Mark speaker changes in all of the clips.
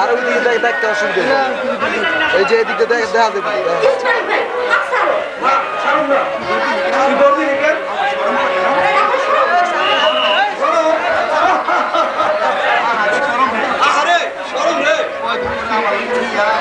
Speaker 1: আর ওই দিকে দেখতে অসুবিধা এই যে এদিকে দেখা দেবে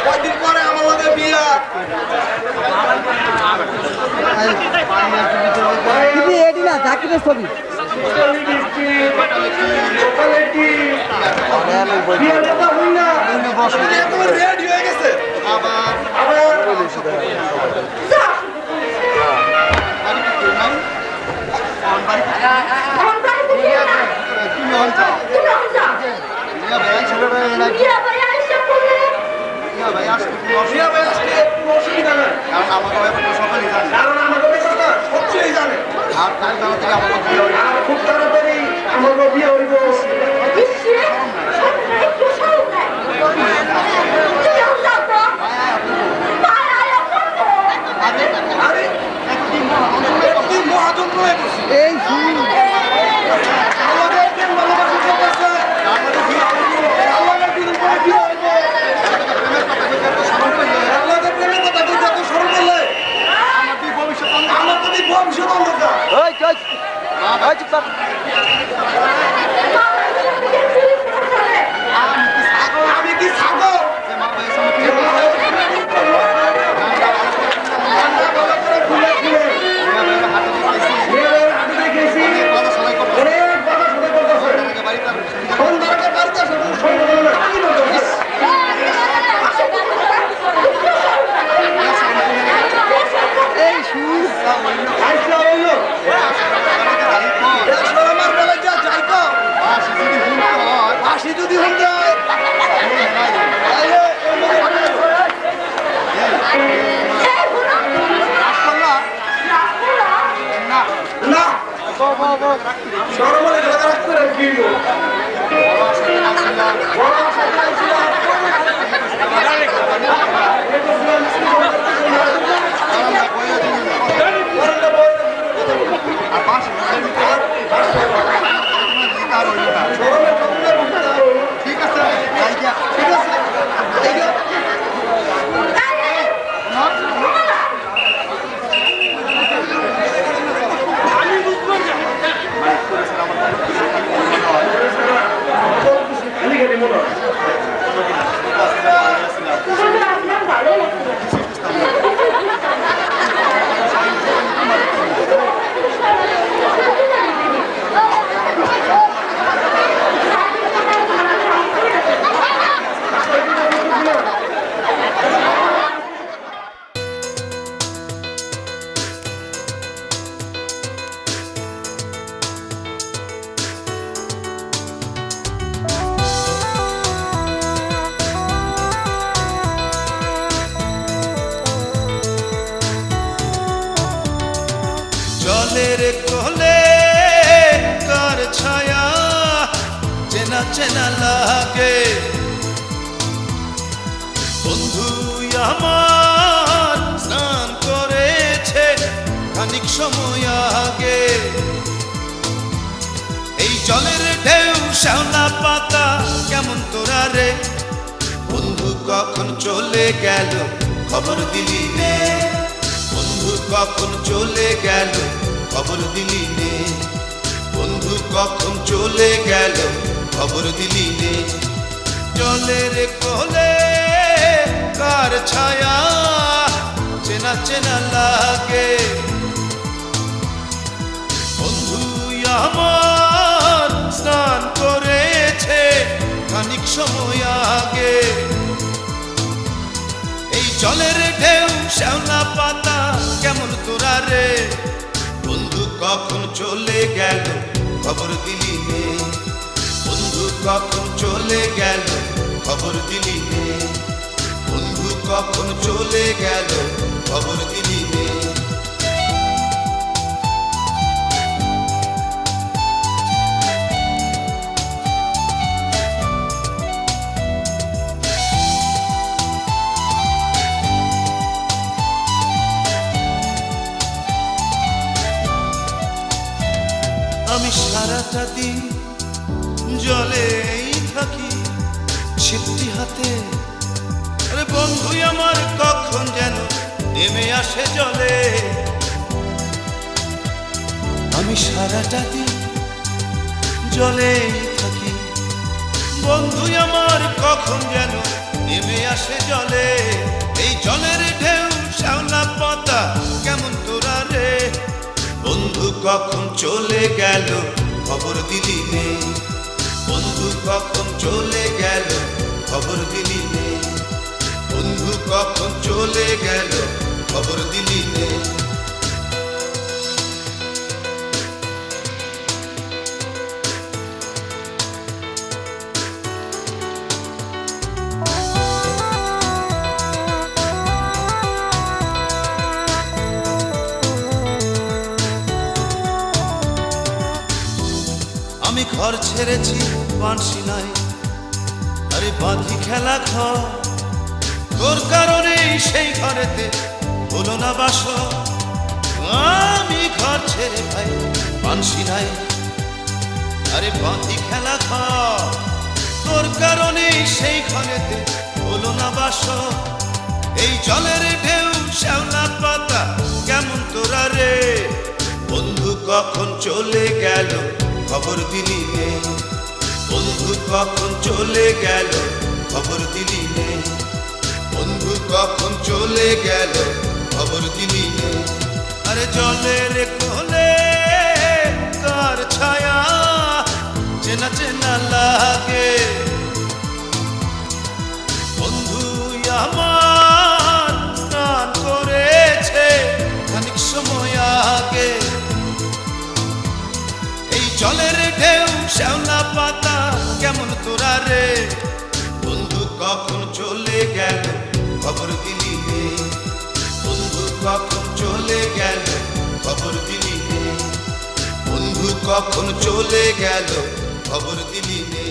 Speaker 1: কয়দিন পরে আমার লগে বিয়া
Speaker 2: এটি না জাকিরের ছবি
Speaker 1: রেডি হয়ে গেছে আবার খুব তাড়াতাড়ি আমার বিয়ে হইব
Speaker 2: এই
Speaker 1: আমি কি ছাগল যদি হয়ে যায় না সরমলে রাখ করে দিও ঠিক আছে ঠিক আছে
Speaker 3: চেনা লাগে বন্ধু আমার স্নান করেছে খানিক সময় আগে এই জলের ঢেউ শ্যাওলা পাতা কেমন তোরা রে বন্ধু কখন চলে গেল খবর দিলি নে বন্ধু কখন চলে গেল খবর দিলি নে বন্ধু কখন চলে গেল খবর দিলি নে জলের কোলে কার ছায়া চেনা চেনা লাগে বন্ধু আমার স্নান করেছে খানিক সময় আগে এই জলের ঢেউ শ্যাওলা পাতা কেমন তোরা রে বন্ধু কখন চলে গেল খবর দিলি নে বন্ধু কখন চলে গেল খবর দিলি নে বন্ধু কখন চলে গেল খবর দিলি নে আমি সারাটা দিন জলেই থাকি ছিপটি হাতে। আরে বন্ধু আমার কখন যেন নেমে আসে জলে। আমি সারাটা দিন জলেই থাকি, বন্ধু আমার কখন যেন নেমে আসে জলে। এই জলের ঢেউ শ্যাওলা পাতা কেমন তোরা রে, বন্ধু কখন চলে গেল খবর দিলি নে। বন্ধু কখন চলে গেল খবর দিলি নে। বন্ধু কখন চলে গেল খবর দিলি নে। আমি ঘর ছেড়েছি বাঁশি নাই, আরে বাঁধি খেলা ঘর। তোর কারণেই সেই ঘরেতে হলো না বাস। আমি ঘর ছেড়ে ভাই বাঁশি নাই, আরে বাঁধি খেলা ঘর। তোর কারণেই সেই ঘরেতে হলো না বাস। এই জলের ঢেউ শ্যাওলা পাতা কেমন তোরা রে, বন্ধু কখন চলে গেল খবর দিলি নে। বন্ধু কখন চলে গেল খবর দিলি নে। বন্ধু কখন চলে গেল খবর দিলি নে। আরে জলের কোলে কার ছায়া চেনা চেনা লাগে, বন্ধু আমার স্নান করেছে খানিক সময় আগে। জলের ঢেউ শ্যাওলা পাতা কেমন তোরা রে, বন্ধু কখন চলে গেল খবর দিলি নে। বন্ধু কখন চলে গেল খবর দিলি নে। বন্ধু কখন চলে গেল খবর দিলি নে।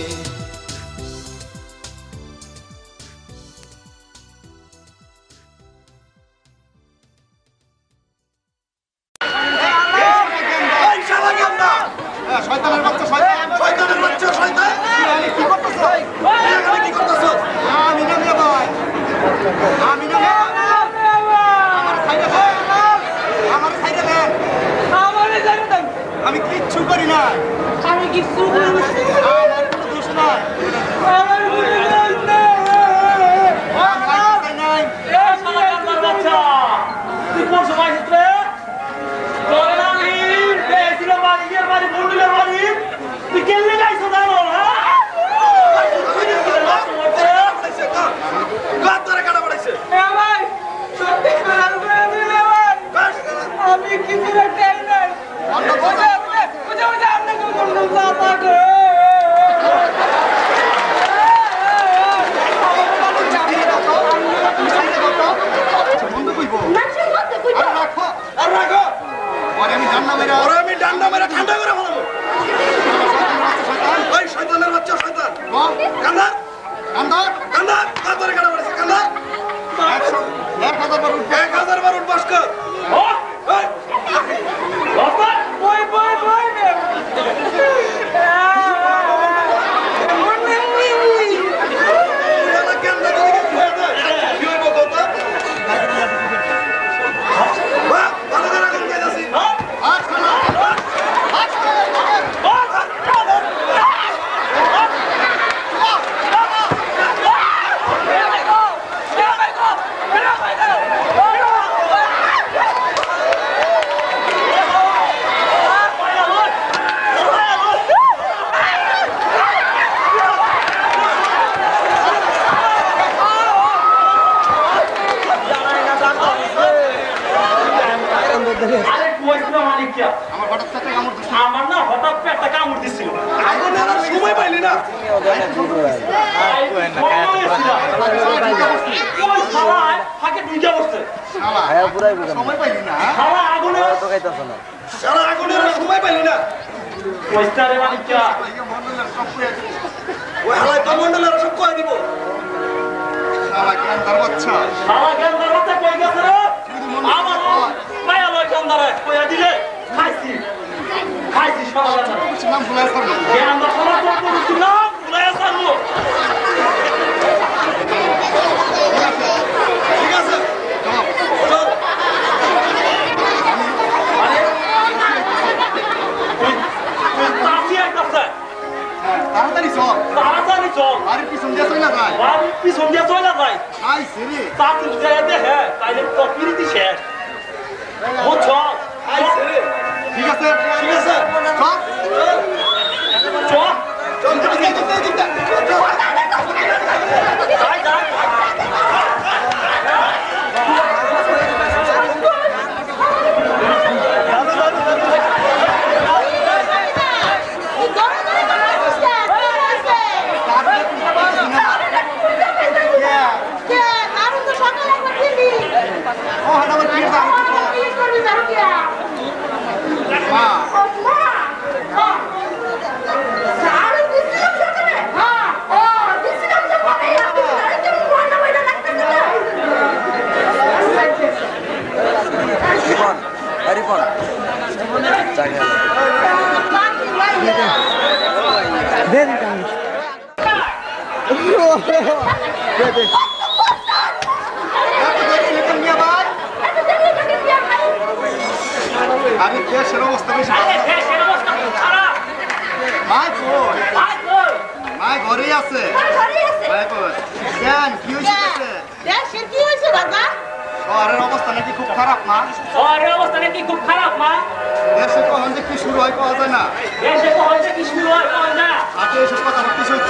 Speaker 1: শয়তানের বাচ্চা, শয়তানের বাচ্চা, শয়তান! কি করতেছ? এখানে কি করতেছ? আমি না মেয়ে ভাই, আমি না মেয়ে। আমার সাইডে দেন, আমার সাইডে দেন। আমি কিচ্ছু করি না,
Speaker 2: আমি কিছু করি না।
Speaker 1: আমার কোনো দোষ নাই।
Speaker 2: আমার কোনো দোষ নেই।
Speaker 1: আমি লাইসেন্স নাই।
Speaker 2: এই শালা কান্দার বাচ্চা, তুই কোন সময় ক্ষেত্রে তোর নামি বেশির বাড়ির বাড়ি বন্ধুদের বাড়ি তুই কেমনে যাইছ জানো? আমি কিছু একটা নাই।
Speaker 1: আমি ডান্ডা মেরে ঠান্ডা করে ফেলাবো। ওই শয়তানের বাচ্চা, শয়তান! কান্দার, কান্দার, কান্দার! কান্দারে কাটা পড়েছে, কান্দার! 1000 বার উঠবাস কর।
Speaker 2: আমার না হঠাৎ একটা কামড় দিছিল।
Speaker 1: সময় পাইলি না? সময় পাইলি না?
Speaker 2: সারা আগুনের
Speaker 1: সময় পাইলি না? ওই হালাই তোর মন্ডলের সব কয়ে দিব। শালা কান্দার বাচ্চা,
Speaker 2: সারা গান্দার বাচ্চা কই গেছে রে? আমার পায়া লয় কান্দারে কইয়া দিলে খাইছি খাইছি সারা গান্দার।
Speaker 1: অফিসের নাম ভুলে আসতাম
Speaker 2: যে আমরা পলাতক পুলিশের নাম ভুলে আসতাম।
Speaker 1: ঠিক আছে চল তাড়াতাড়ি চল
Speaker 2: তাড়াতাড়ি চল।
Speaker 1: বাড়ির পিছন দিয়ে চলে যায়
Speaker 2: বাড়ির পিছন দিয়ে চলে যায়।
Speaker 1: আইসি রে
Speaker 2: চাকরি যায় দেখে তাইলে তো পিরিতি শেষ। বুঝছ?
Speaker 1: আইসি রে ঠিক আছে চল
Speaker 2: চল
Speaker 1: চল
Speaker 2: যাই যাই।
Speaker 1: ও হ্যাঁ আমার কি দাম মা আমি দেশের অবস্থা বেশি মাই ঘরেই আছে কি হয়েছে শহরের অবস্থা নাকি খুব খারাপ মা
Speaker 2: শহরের অবস্থা নাকি খুব খারাপ মা।
Speaker 1: দেশে কখন যে কি শুরু হয় পাওয়া যায় না
Speaker 2: দেশে কখন যে কি শুরু হয় পাওয়া যায় না।
Speaker 1: আগে এসব কথা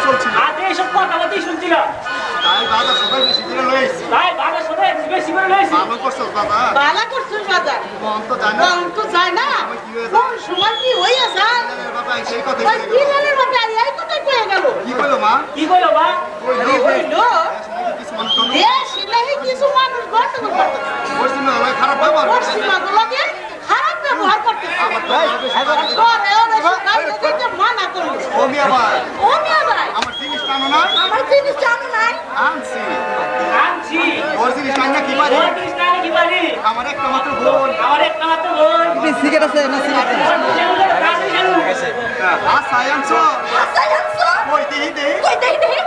Speaker 1: চলছিল
Speaker 2: আগে এইসব কথাবার্তাই শুনছিলাম।
Speaker 1: তাই বাজার সবাই বেশি করে লয়েছি
Speaker 2: তাই বাজার সাথে বেশি করে লইছি।
Speaker 1: ভালো করছো দাদা
Speaker 4: বালা করছিস বাজার
Speaker 1: কম তো জানা
Speaker 4: কম তো যায় না
Speaker 1: কি হয়েছে
Speaker 4: কোন সময় কি হইয়া যায়
Speaker 1: বাবা সেই কথা
Speaker 4: ওই দিনের বাবা এই কথাই কয়ে গেল
Speaker 1: কি কইলো মা
Speaker 2: কি কইলো বা?
Speaker 4: হইলো
Speaker 1: কিছু মানুষ তো
Speaker 4: দেশ নাহি কিছু মানুষ গন্ডগোল করতেছে
Speaker 1: বলছি না ভাই খারাপ ব্যবহার করছে
Speaker 4: পশ্চিমাগুলোকে খারাপ ব্যবহার করতেছে করে ওরা সবাই ওদেরকে মানা করলো
Speaker 1: ও মিয়া ভাই
Speaker 4: ও মিয়া ভাই
Speaker 1: আমার জিনিস টানো না
Speaker 4: আমার জিনিস জানো নাই
Speaker 1: আনছি
Speaker 2: আনছি।
Speaker 1: ওর জিনিস টানা কি পারি
Speaker 2: ওর কৃষ্ণ আনি কি পারি?
Speaker 1: আমার একটা মাত্র বোন
Speaker 2: আমার একটা মাত্র বোন।
Speaker 5: সিগারেট আছে না সিগারেট
Speaker 2: রাজি গেল।
Speaker 1: আচ্ছা আনছো
Speaker 4: হাসাই আনছো
Speaker 1: কই দেহি দেহি
Speaker 4: কই দেই দেই